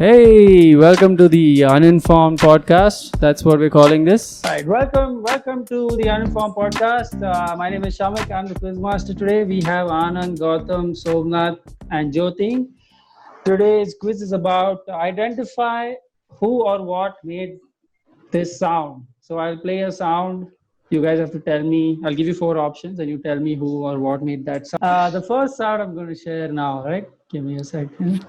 Hey, welcome to the Uninformed Podcast. That's what we're calling this. Right, welcome to the Uninformed Podcast. My name is Shamik. I'm the quizmaster today. We have Anand, Gautam, Somnath, and Jyoti. Today's quiz is about identify who or what made this sound. So I'll play a sound. You guys have to tell me. I'll give you four options, and you tell me who or what made that sound. The first sound I'm going to share now. Right? Give me a second.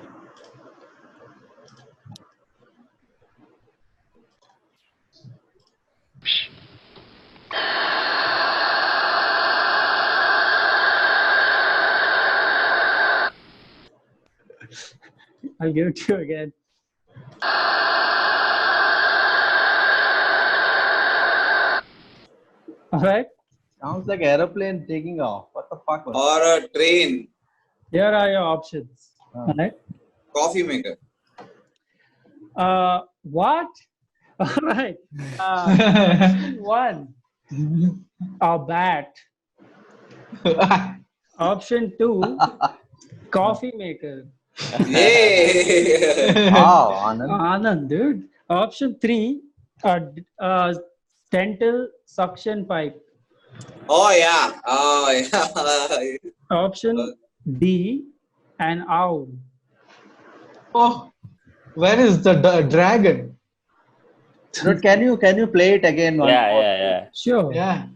I'll give it to you again. All right. Sounds like aeroplane taking off. What the fuck was Or a train. Here are your options. All right. Coffee maker. What? All right. Option one, a bat. Option two, coffee maker. Yay! Wow, Anand. Anand, dude. Option three, a dental suction pipe. Oh yeah. Oh yeah. Option D, an owl. Oh, where is the dragon? Dude, can you play it again? once more? Yeah. Sure. Yeah.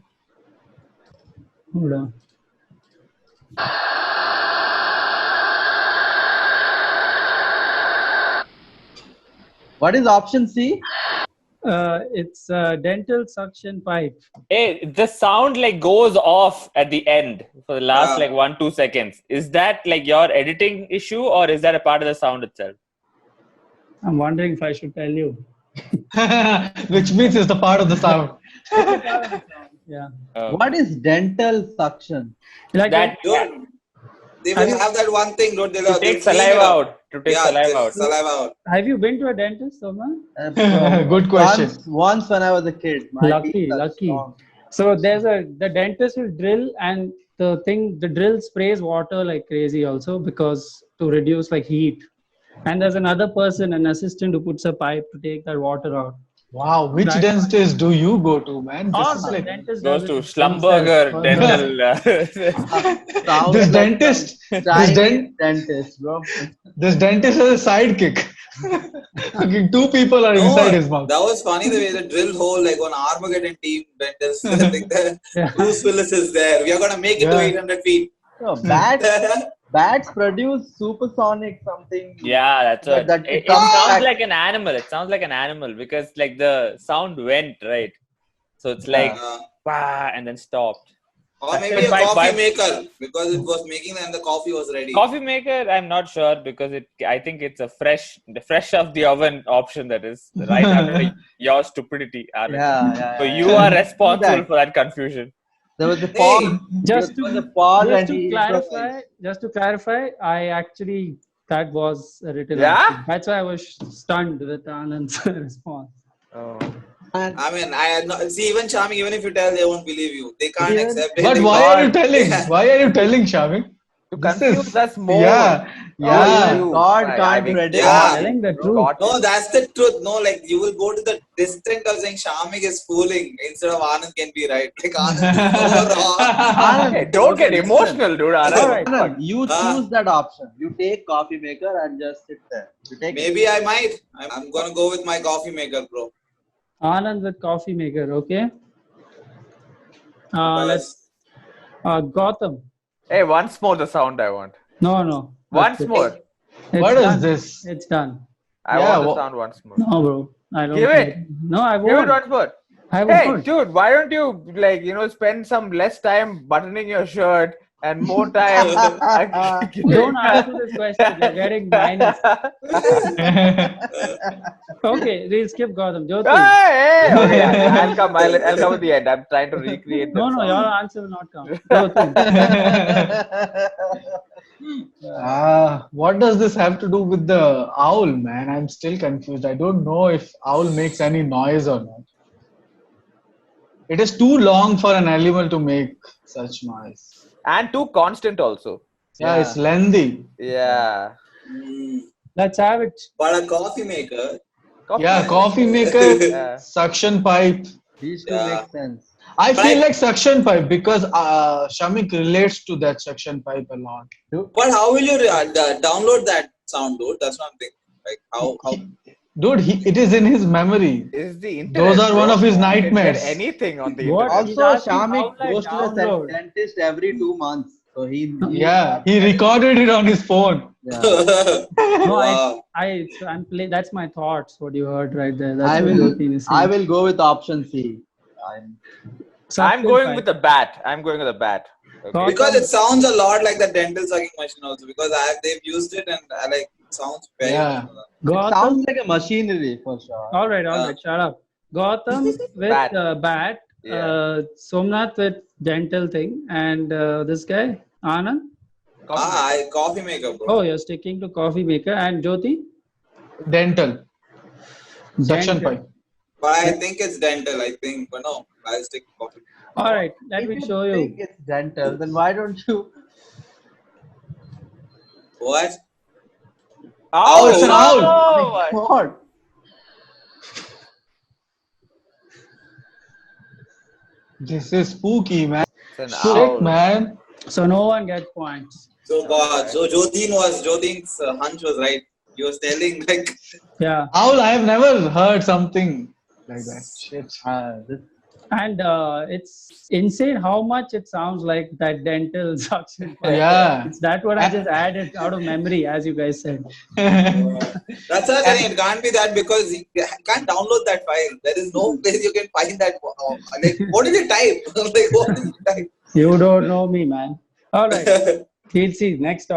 Hold on. What is option C? It's a dental suction pipe. Hey, the sound like goes off at the end for the last Yeah. like 1-2 seconds. Is that like your editing issue or is that a part of the sound itself? I'm wondering if I should tell you. Which means it's the part of the sound. Yeah. What is dental suction? Like That Dude, they will have that one thing, dude. to take saliva out. To take saliva out. Saliva out. have you been to a dentist, Soma? Good question. Once when I was a kid. My Lucky, teeth are lucky. strong. So the dentist will drill and the drill sprays water like crazy also because to reduce like heat. And there's another person, an assistant who puts a pipe to take that water out. Wow, which Right. dentist do you go to, man? All This is the like, dentist Goes does to it Schlumberger himself. dental. Sounds this like dentist, some this, Chinese dentist, bro. this dentist has a sidekick. Fucking two people are inside his mouth. That was funny the way the drill hole like on Armageddon team dentist. Like Yeah. Bruce Willis is there. We are gonna make it to Yeah. 800 feet. No, bats produce supersonic something. Yeah, that's But it. that It comes sounds back. like an animal. It sounds like an animal because like the sound went, right? So it's like bah, and then stopped. Or maybe a By- coffee by- maker because it was making and the coffee was ready. Coffee maker, I'm not sure because I think it's the fresh off the oven option that is right after your stupidity, Anand. Yeah. So you are responsible that. for that confusion. There was a fall. Just there was to a fall just and to he clarify, I actually that was a written Yeah? option. That's why I was stunned with Anand's response. I mean, I had not see even charming. Even if you tell, they won't believe you. They can't Even- accept it. But They why can't. are you telling? Why are you telling, Shavik? To This confuse is- us more. Yeah. God Right, can't I mean, predict. Yeah. Telling the truth. No, that's the truth. No, like you will go to the distinct of saying Shamik is fooling instead of Anand can be right. Like Anand is so wrong. Hey, don't get emotional, dude. Anand. All right. Anand, you choose that option. You take coffee maker and just sit there. You take Maybe I might. I'm gonna go with my coffee maker, bro. Anand with coffee maker, okay? Let's Gotham. Hey, once more the sound I want. No. Once That's it. more. It's What done. is this? It's done. I Yeah, want the wha- sound once more. No, bro. I don't. Give like it. No, I Give it won't. once more. I Hey, won't. dude, why don't you spend some less time buttoning your shirt and more time? Don't answer this question. You're getting minus. Okay, we'll skip Gotham. Jyoti. Hey, okay, I'll come. I'll come at the end. I'm trying to recreate that. No, sound. your answer will not count. Jyoti. What does this have to do with the owl, man? I'm still confused. I don't know if owl makes any noise or not. It is too long for an animal to make such noise. And too constant also. Yeah, it's lengthy. Yeah. Let's have it. But a coffee maker. Yeah, coffee maker, Yeah. suction pipe. These two Yeah. make sense. I But feel I- like suction pipe because Shamik relates to that suction pipe a lot. But how will you download that sound, dude? That's one thing. Like how Dude, it is in his memory. Is the internet? Those are one bro. of his You can get nightmares. anything on the What? internet. He's Also, asking how Shamik will I goes to the download? dentist every 2 months. So Yeah, he recorded it on his phone. Yeah. No, Wow. I'm playing. That's my thoughts. What you heard right there. That's I what will. Jyoti is I saying. will go with option C. I'm going with the bat. I'm going with the bat. Okay. Thought- Because it sounds a lot like the dental sucking machine also. Because they've used it and I like it sounds very Yeah. similar. Gotham. Sounds like a machinery for sure. All right. Shut up. Gotham with Bat. bat. Yeah. Somnath with dental thing, and this guy Anand. Coffee maker, bro. Oh, you're sticking to coffee maker and Jyoti. Dental. Suction Dental. pipe. But I think it's dental, I think. But no, I'll stick to coffee. All right. Let If me you show think you. it's dental, then why don't you? What? Oh, it's an owl. Oh, What? This is spooky, man. it's an Sick, owl. man. So no one gets points. So Jyotin's hunch was right. He was telling like Yeah. Owl, I have never heard something like that. Shit. This, And it's insane how much it sounds like that dental suction. pipe. Yeah. It's that what I just added out of memory, as you guys said. that's what I'm saying. It can't be that because you can't download that file. There is no place you can find that. Like, what did you type? Like, what did you type? You don't know me, man. All right. We'll see. Next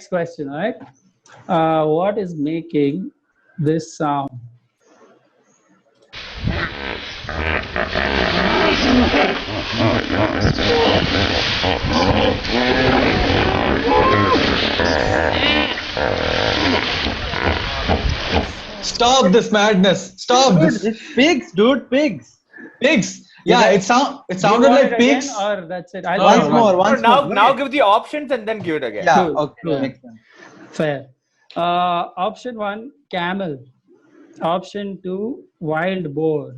question. All right. What is making this sound? Stop this madness. Stop this. it's pigs, dude. Pigs. Pigs. Yeah, it sounded Do you want like it again, pigs. or that's it. I'll Once try more. one. Once now, more. now give the options and then give it again. Yeah. True, Okay. true. Makes sense. Fair. Option 1, camel. Option 2, wild boar.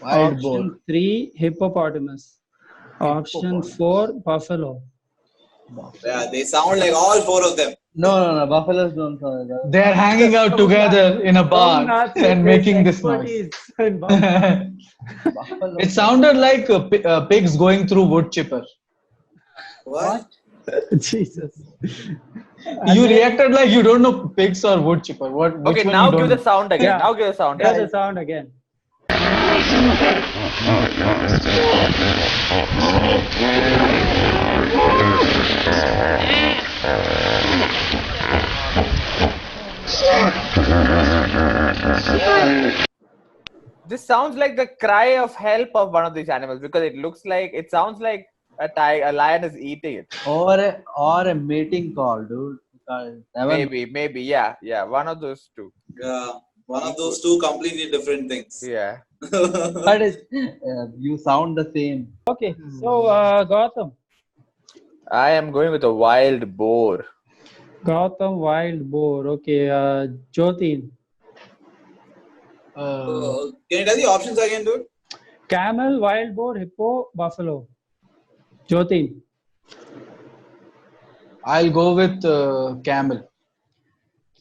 Wild boar. Option 3, hippopotamus. Option 4, buffalo. Yeah, they sound like all four of them. No. Buffaloes don't sound like that. They're hanging out together in a bar Somnath and with making his this noise. expertise in buffalo. Buffalo. It sounded like pigs going through wood chipper. What? Jesus. You reacted like you don't know pigs or wood chipper. Which Okay, one now you don't give the know? sound again. Yeah. Now give the sound Hear again. the sound again. This sounds like the cry of help of one of these animals because it sounds like a lion is eating it. Or a mating call, dude. Maybe, yeah, one of those two. Yeah, one of those two completely different things. Yeah. But you sound the same. Okay, so Gotham. I am going with a wild boar. Gotham wild boar. Okay, Jyotin. Can you tell the options again, dude? Camel, wild boar, hippo, buffalo. Jyotin. I'll go with camel.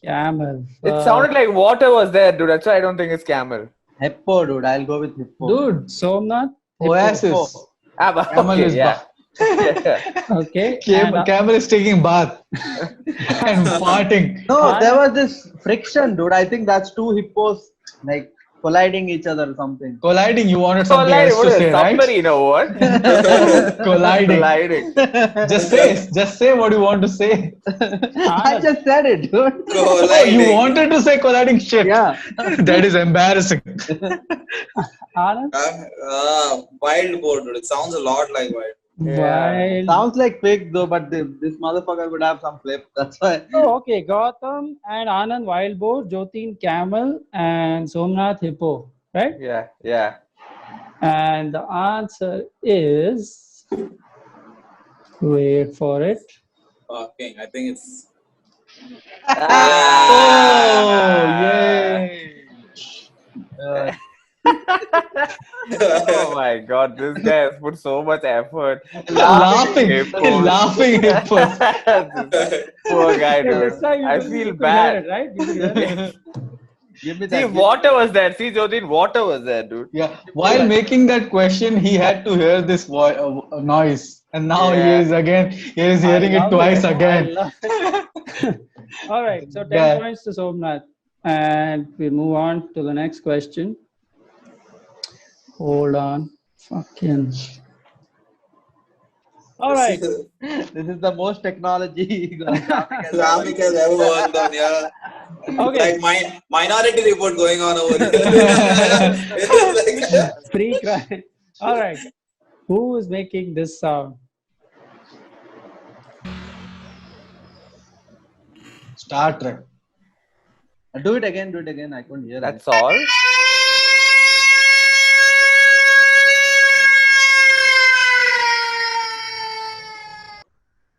Camel. It sounded like water was there, dude. That's why I don't think it's camel. Hippo, dude. I'll go with hippo. Dude, Somnath. Oasis. Ah, but Camel okay, is yeah. Yeah. Okay. and, Camel is taking bath and farting. No, there was this friction, dude. I think that's two hippos like colliding each other or something. Colliding, you wanted So, something like, else what to is say, it? right? Submarine or what? Colliding. Colliding. Just say what you want to say. I just said it, dude. Oh, you wanted to say colliding shit. Yeah. That is embarrassing. Anand? Wild boar, dude. It sounds a lot like wild. Wild. Sounds like pig though, but this motherfucker would have some flip. That's why. Oh, okay. Gotham and Anand wild boar, Jyotin camel, and Somnath hippo. Right? Yeah. And the answer is. Wait for it. Fucking, I think it's Oh, yay! Uh, Oh my god, this guy has put so much effort. Laughing, Hippos. laughing hippos. This poor guy, Yeah, dude. this time I feel bad. right? You could hear it. give me See, that. water was there. See, Jodin, water was there, dude. Yeah, while making that question, he had to hear this noise, and now Yeah. he is hearing it love twice I again. love it. All right, so 10 Yeah. points to Somnath. And we move on to the next question. Hold on. Fucking. All right. This is the most technology Ramik has ever worked on, yeah. Okay. Like minority report going on over here. It's like, Free cry. All right. Who is making this sound? Star Trek. Do it again. Do it again. I couldn't hear That's all.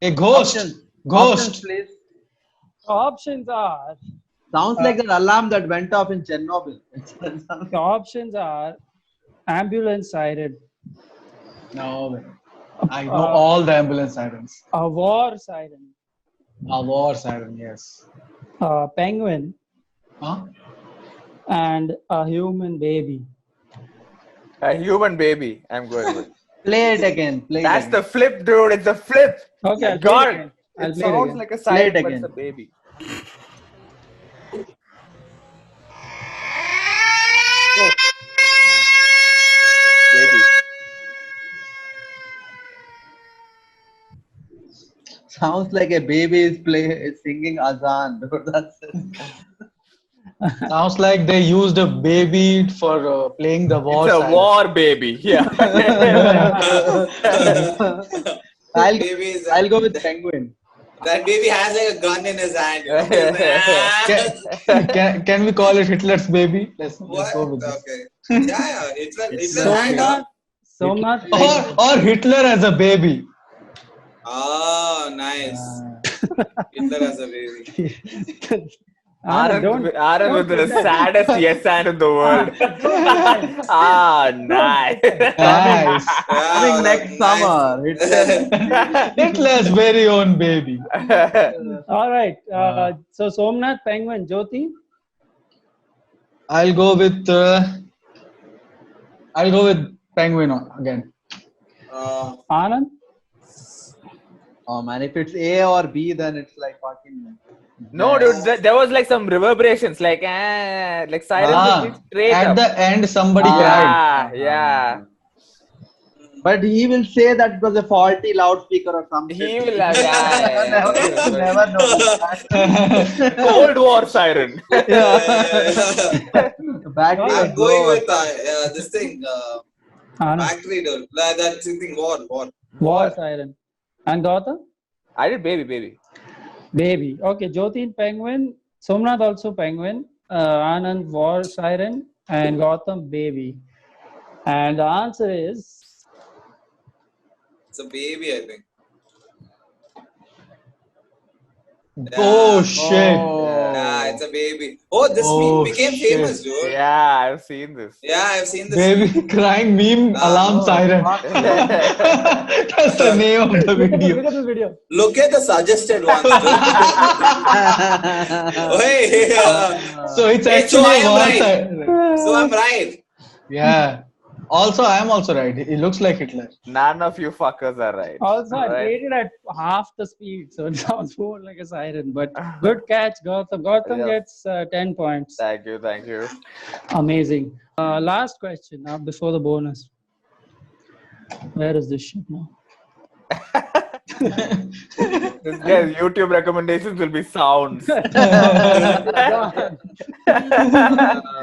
A ghost. Options, Ghost. please. Options are Sounds like that alarm that went off in Chernobyl. the options are ambulance siren, No, man. I know all the ambulance sirens. a war siren, A war siren, yes. a penguin, Huh? and a human baby. A human baby. I'm going with. Play it again. Play That's it the again. flip, dude. It's a flip. Okay, My I'll play it God. again. I'll It play it sounds again. like a Play it siren, but it's again. a baby. Baby. Sounds like a baby is singing azan. Dude. That's it. Sounds like they used a baby for playing the war It's a siren. war baby. Yeah. baby I'll go with penguin. that baby has like a gun in his hand. You know? Can we call it Hitler's baby? Let's go What? with this. Okay. Yeah, it's a hand. Somnath, Somnath, Or Hitler as a baby. Oh, nice. Hitler as a baby. Anand with the saddest yes and in the world. Nice. Nice. Coming Yeah, next nice. summer. Hitler's very own baby. All right. So Somnath, penguin, Jyoti. I'll go with penguin again. Anand. Oh man, if it's A or B, then it's like fucking. No, dude, there was like some reverberations, like sirens would be straight At up. the end, somebody cried. Yeah. But he will say that it was a faulty loudspeaker or something. He will have, yeah. Never know. Cold War siren. Back to I'm the going door. with this thing. Anand. Factory door. That thing. War. War siren. And Gautam? I did baby. Baby. Okay, Jyoti penguin. Somnath also penguin. Anand war siren. And Gautam baby. And the answer is It's a baby, I think. Oh shit! Yeah, it's a baby. Oh, this meme became shit. famous, dude. Yeah, I've seen this. Yeah, I've seen this. Baby crying meme alarm siren. That's the name of the video. Look at this video. Look at the suggested ones, dude. Hey, So it's Hey, so actually I a am war right. siren. so I'm right. Yeah. Also, I am also right. He looks like Hitler. None of you fuckers are right. Also, I Right. played it at half the speed, so it sounds more like a siren. But good catch, Gautam. Gautam Yeah. gets 10 points. Thank you. Amazing. Last question now before the bonus. Where is this shit now? This guy's YouTube recommendations will be sounds.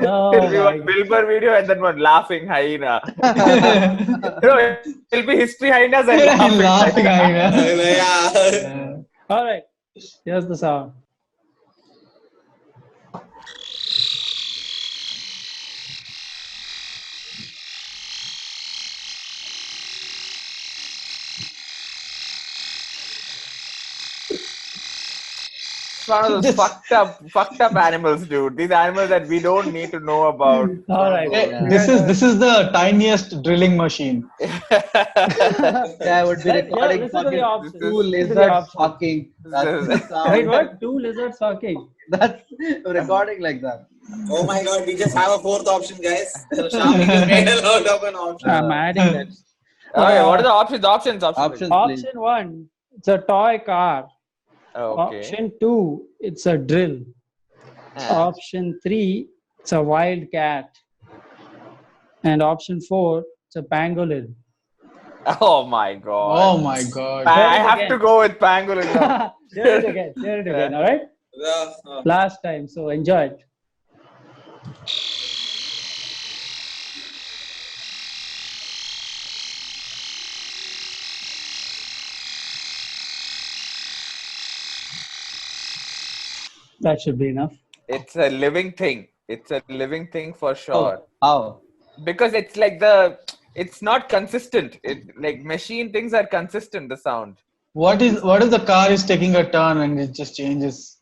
Oh, It'll be my one Wilbur video and then one laughing hyena. No, it'll be history hyenas and laughing hyena. hyena. All right. Here's the sound. one of those fucked up animals, dude. These animals that we don't need to know about. All right. Hey, Yeah. this is the tiniest drilling machine. Yeah, I would be Yeah, recording listen to the fucking options. two Listen to the lizards options. fucking. That's the Wait, sound. what? Two lizards fucking. That's recording like that. Oh my god, we just have a fourth option, guys. Shamik has made a lot of an option. I'm adding that. Okay, what are the options? Options. Options, please. Option 1, it's a toy car. Okay. Option 2, it's a drill. Option 3, it's a wild cat. And option 4, it's a pangolin. Oh my god. Oh my god. I Hear it have again. to go with pangolin now. Hear it again, all right? Last time, so enjoy it. That should be enough. It's a living thing. It's a living thing for sure. How? Because it's not consistent. Like machine things are consistent, the sound. What if the car is taking a turn and it just changes?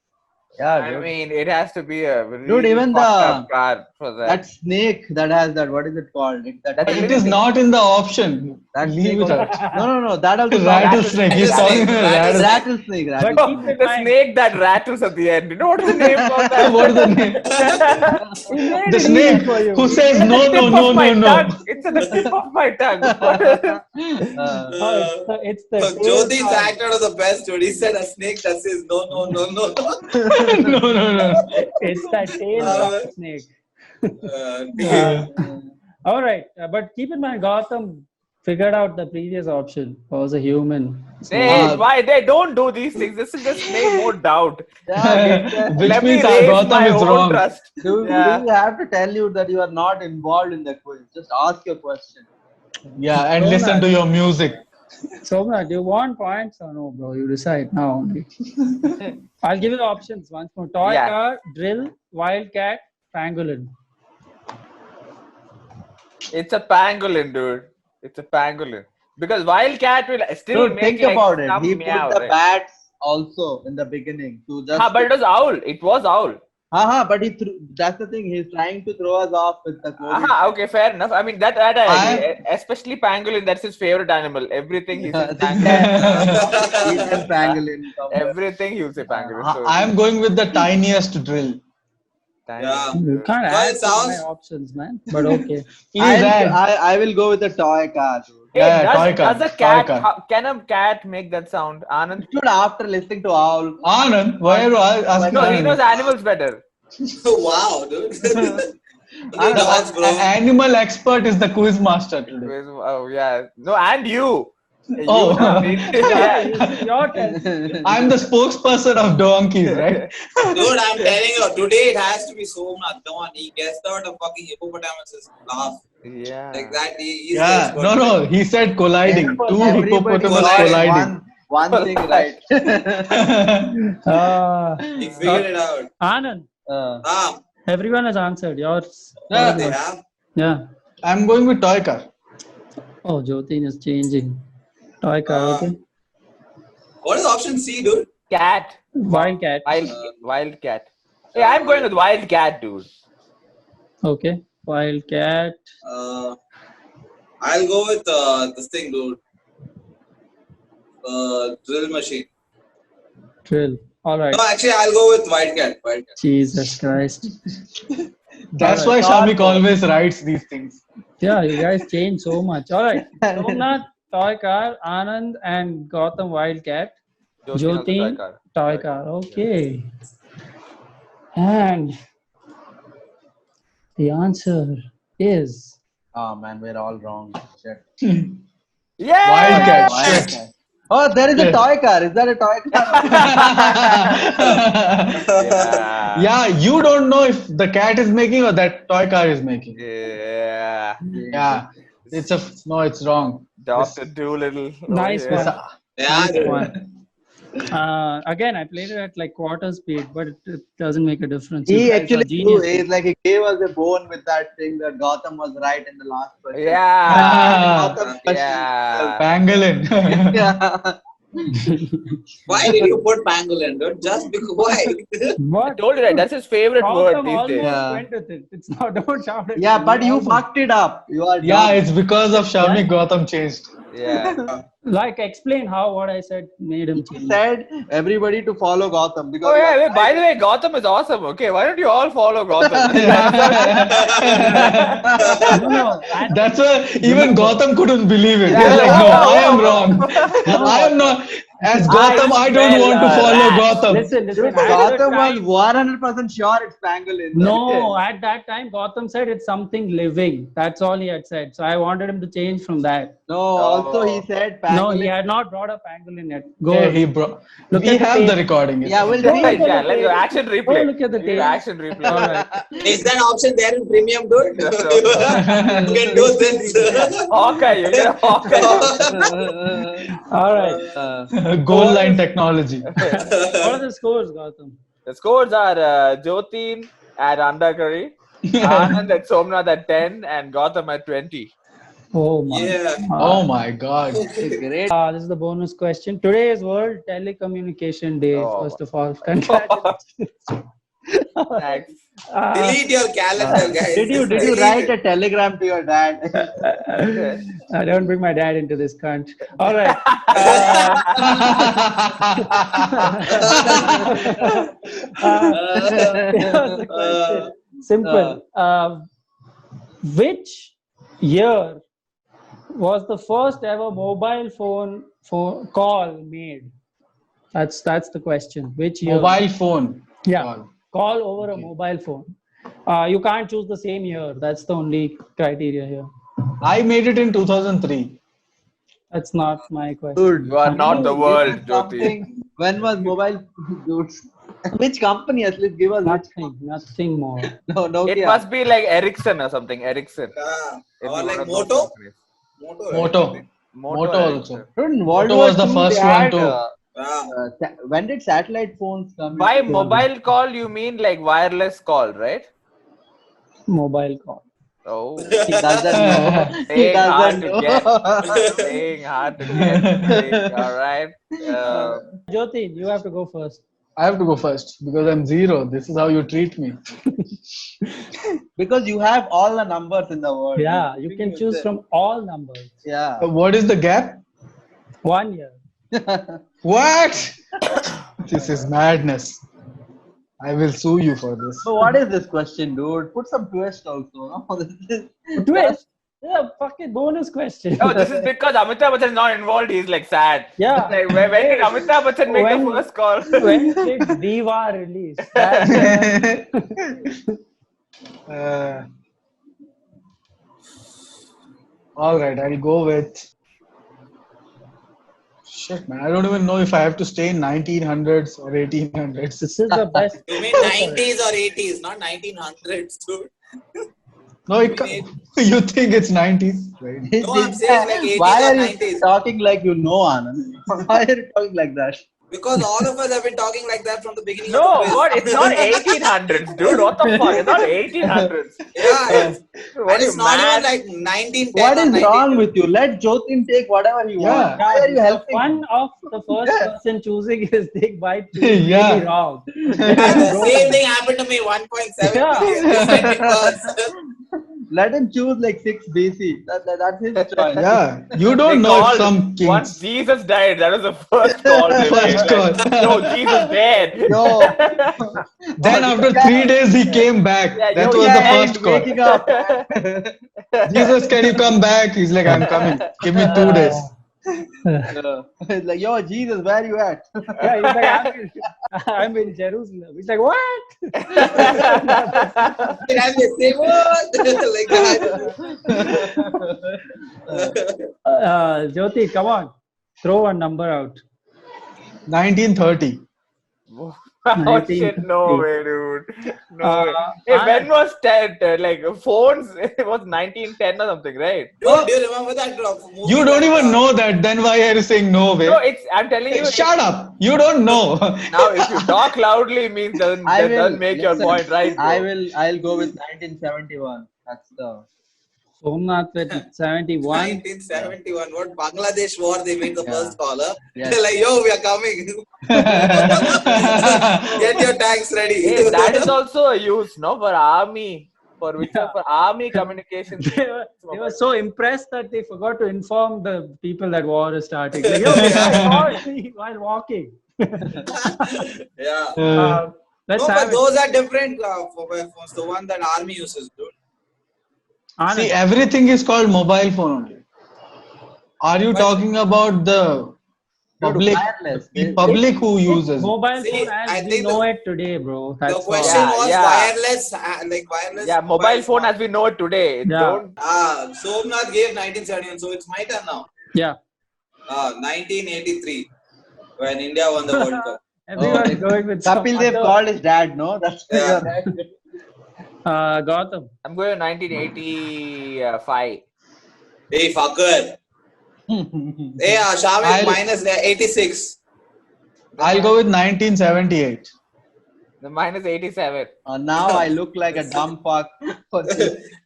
Yeah, I dude. mean, it has to be a really Dude, even fucked the- up car for that. That snake that has that, what is it called? It is not in the option. That Leave snake it out. No. That also Rattlesnake. He's talking about rattlesnake. rattlesnake. But keep in The mind, snake that rattles at the end. You know what is the name of that? What is the name? we made The it snake easy for you. who says no, Tip no, of no, my no, no. tongue. It's at the tip of my tongue. It's the So Jyoti's acted of the best, dude. He said a snake that says no. No, no, no. It's that tail of the snake. All right, but keep in mind, Gotham figured out the previous option was a human. So, Why they don't do these things? This is just make more doubt. Which Let me means our raise Gotham my is own wrong. trust. Dude, Yeah. we have to tell you that you are not involved in the quiz. Just ask your question. Yeah, and listen to your music. Somnath, do you want points or no, bro? You decide now only. I'll give you the options once more. Toy Yeah. car, drill, wildcat, pangolin. It's a pangolin, dude. It's a pangolin. Because wildcat will still Dude, make think like about it. some He put meow, the right? bats also in the beginning to just. But it was owl. It was owl. But he threw. That's the thing. He's trying to throw us off with the COVID. Okay, fair enough. I mean that I agree. Especially pangolin. That's his favorite animal. Everything he says pangolin. Ethan Pangolin. Everything he will say pangolin. So, I am going with the tiniest drill. Yeah. You can't Well, add it sounds- my options, man. But okay. Please add. I will go with the toy car, dude. Hey, Yeah, toy car, does a toy cat? car. Can a cat make that sound? Anand? Dude, after listening to Owl, Anand, why are you asking? No, he Anand? knows animals better. Wow, dude. Good dogs, bro. Animal expert is the quiz master today. Oh yeah. No, and you. Oh. Yeah, it's your turn. I'm the spokesperson of donkeys, right? Dude, I'm telling you, today it has to be Somnath. Come on, he guessed out a fucking hippopotamus's laugh. Yeah. Like that, he's the Yeah, expert. no. He said colliding. Two everybody hippopotamus got colliding. one thing right. He figured it out. Anand, Ah, everyone has answered. Yours. Yeah. yeah. Yeah. I'm going with toy car. Oh, Jyotin is changing. Toy car, okay. What is option C, dude? Cat. Wildcat. Wildcat. Hey, I'm going with wildcat, dude. Okay. Wildcat. I'll go with this thing, dude. Drill machine. Drill. All right. No, actually, I'll go with wildcat. Wildcat. Jesus Christ. That's why Shamik always writes these things. Yeah, you guys change so much. All right. Somnath, toy car. Anand and Gotham, wildcat. Jyotin, toy car. Okay. And the answer is Oh man, we're all wrong. Shit. Yeah. Wildcat. Wildcat. Shit. Oh, there is a toy car. Is that a toy car? Yeah. Yeah, you don't know if the cat is making or that toy car is making. Yeah. Yeah, it's wrong. Dr. Doolittle. nice yeah. one. Yeah, Nice one. Again, I played it at like quarter speed, but it doesn't make a difference. You He guys are actually genius. he's like he gave us a bone with that thing that Gotham was right in the last question. Yeah. Gotham question. Yeah. Pangolin. Yeah. Why did you put pangolin, dude? Just because why? I What? told you right. That's his favorite word Gautam these almost days. Yeah. went with it. It's not. Don't shout at Yeah, me. but you almost- fucked it up. You are Yeah, dumb. it's because of Shamik Gautam changed. Yeah. Like, explain how what I said made him He change. said everybody to follow Gotham because Oh he yeah. was Wait, by right. the way, Gotham is awesome. Okay, why don't you all follow Gotham? No, and That's why even Remember- Gotham couldn't believe it. He's Yeah, like, yeah, no, yeah, I am yeah. wrong. I am not. As Gotham, I don't smell want to a follow rat. Gotham. listen. Dude, At the Gotham was time, 100% sure it's pangolin. no, at that time, Gotham said it's something living. That's all he had said. So I wanted him to change from that. No, also he said pangolin. No, he had not brought up pangolin yet. Go. Yeah, he brought. Look We at the have the tape. recording. Yeah, we'll Go read look it. at Yeah, the let's go. tape. Action replay. Go look at the We need tape. action replay. All right. Is that option there in premium, dude? Yes, You can do this. Hawkeye, you get a Hawkeye. All right. Goal line technology. What are the scores, Gautam? The scores are Jyotin at Andakari, Anand at Somnath at 10, and Gotham at 20. Oh my. Yeah. Oh my God. Great. This is the bonus question. Today is World Telecommunication Day. Oh. First of all, congratulations. Thanks. Delete your calendar, guys. Did you Delete write it. a telegram to your dad? I don't bring my dad into this cunt. All right. Here's the question. Simple. Which year was the first ever mobile phone call made? That's the question. Which year? Mobile phone. Yeah. Call. Call over a mobile phone. You can't choose the same year. That's the only criteria here. I made it in 2003. That's not my question. Dude, You are not the give world, us Jyoti. something. When was mobile? Dude, which company at least give us Nothing more. no Nokia. It must be like Ericsson or something. Ericsson. It'd Or be like one of those Moto? companies. Moto. Moto. Right? Moto Ericsson. also. Dude, in World Moto War was the II, first they one had, too. when did satellite phones come? By into- mobile call, you mean like wireless call, right? Mobile call. Oh, He doesn't know. He Saying hard doesn't to know. get. Saying hard to get. All right. Jyoti, you have to go first. I have to go first because I'm zero. This is how you treat me. Because you have all the numbers in the world. Yeah, you can choose from all numbers. Yeah. What is the gap? 1 year. What? This is madness. I will sue you for this. So what is this question, dude? Put some twist also. No? This is- Twist. Yeah, fucking bonus question. No, this is because Amitabh Bachchan is not involved. He's like sad. Yeah. Like when did Amitabh Bachchan make When- the first call? When did Diva release? All right, I'll go with. Shit, man. I don't even know if I have to stay in 1900s or 1800s. This is the best. You mean 90s or 80s, not 1900s, dude. No, you think it's 90s, right? No, I'm saying like 80s Why or are you 90s. talking like you know, Anand? Why are you talking like that? Because all of us have been talking like that from the beginning No, of the quiz. what? It's not 1800s, dude. What the fuck? It's not 1800s. Yeah, it's, What and are it's you not mad? even like 1910 What or is 19. wrong with you? Let Jyotin take whatever he wants. Why are you helping? One of the first person choosing his dick bite to Yeah. really wrong. The same thing happened to me 1.7 Yeah. million. It was. Let him choose like 6 BC. That's his choice. Yeah, you They don't know if called- some Once kings. Jesus died, that was the first call. they First made, like, call. No, Jesus dead. Yo, Then after 3 days, he came back. Yeah, That yo, was yeah, the first call. waking up. Jesus, can you come back? He's like, I'm coming. Give me 2 days. It's like, yo, Jesus, where you at? Yeah, he's like, I'm in Jerusalem. He's like, what? And they say, what? Like that. Jyoti, come on. Throw one number out. 1930. Oh shit, no way, dude. No way. Hey, I- when was like phones? It was 1910 or something, right? Do you remember that movie? You don't even know that. Then why are you saying no way? No, I'm telling you. Shut up. You don't know. Now, if you talk loudly, means that doesn't make your listen, point right. Bro. I'll go with 1971. That's the Somnath with 71. 1971. What Bangladesh war? They made the Yeah. first caller. Yes. They're like, yo, we are coming. Get your tanks ready. Hey, that is also a use, no, for army. For which for army communications. They were so impressed that they forgot to inform the people that war is starting. Like, yo, I called me while walking. Yeah. Let's No, but have it. those are different for the one that army uses, dude. Anand. See, everything is called mobile phone only. Are you talking about the public? wireless. The public who uses it? Mobile See, phone I as we think know it today, bro. The That's question all. was Yeah. wireless, like wireless. Yeah, mobile phone as we know it today. Yeah. Don't. Somnath gave 1971, so it's my turn now. Yeah. 1983, when India won the World Cup. Everyone is going with some Kapil Dev other- called his dad, no? That's Yeah. Gautam. I'm going 1985. Hey, fucker. Hey, Shamik I'll- minus 86. I'll go with 1978. The minus 87. Now I look like a dumb fuck for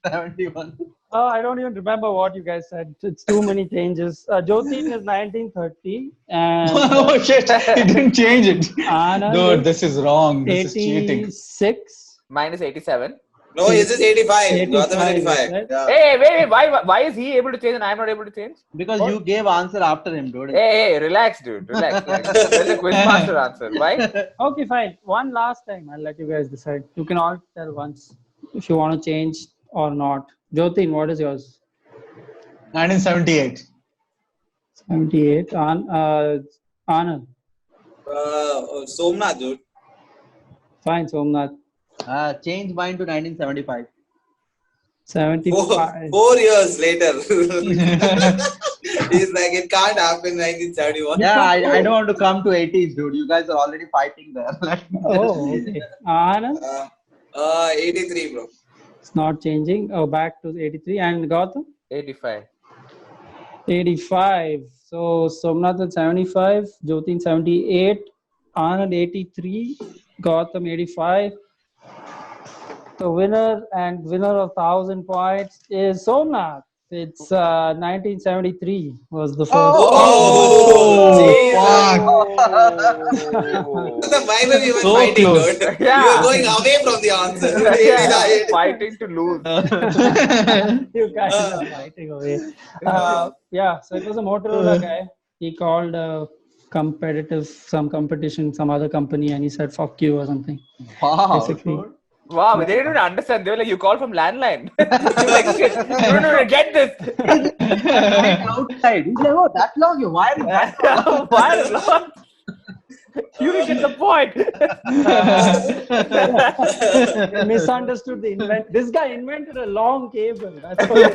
71. Oh, I don't even remember what you guys said. It's too many changes. Jyotin is 1930 and Oh shit! He didn't change it. Anand Dude, is this is wrong. This is cheating. 86. Minus 87. No, this is 85. Gautam is 85. right? Yeah. Hey, wait, why is he able to change and I'm not able to change? Because you gave answer after him, dude. Hey, relax, dude. Relax. Let the quizmaster answer. Why? Okay, fine. One last time. I'll let you guys decide. You can all tell once if you want to change or not. Jyotin, what is yours? 1978. 78. Anand. Somnath, dude. Fine, Somnath. Change mine to 1975. 75. 4 years later. He's like, it can't happen 1971. Yeah, I don't want to come to 80s, dude. You guys are already fighting there. Let me just Oh, see. okay. Anand, 83, bro. it's not changing. Oh, back to 83. And Gautam? 85. 85. So Somnath at 75, Jyotin 78, Anand 83, Gautam 85. The winner of 1,000 points is Somnath. It's 1973 was the first. Why were we even So fighting, close. dude? Yeah. You were going away from the answer. Yeah, fighting to lose. You guys are fighting away. Yeah, so it was a Motorola guy. He called some competition, some other company, and he said "fuck you" or something. Wow. Basically. dude. Wow, they didn't even understand. They were like, you call from landline. You're like, shit, you don't even get this. Right outside. He's like, oh, that long? Your wire is that long? Why is long? You didn't get the point. They misunderstood the invent. This guy invented a long cable. That's what.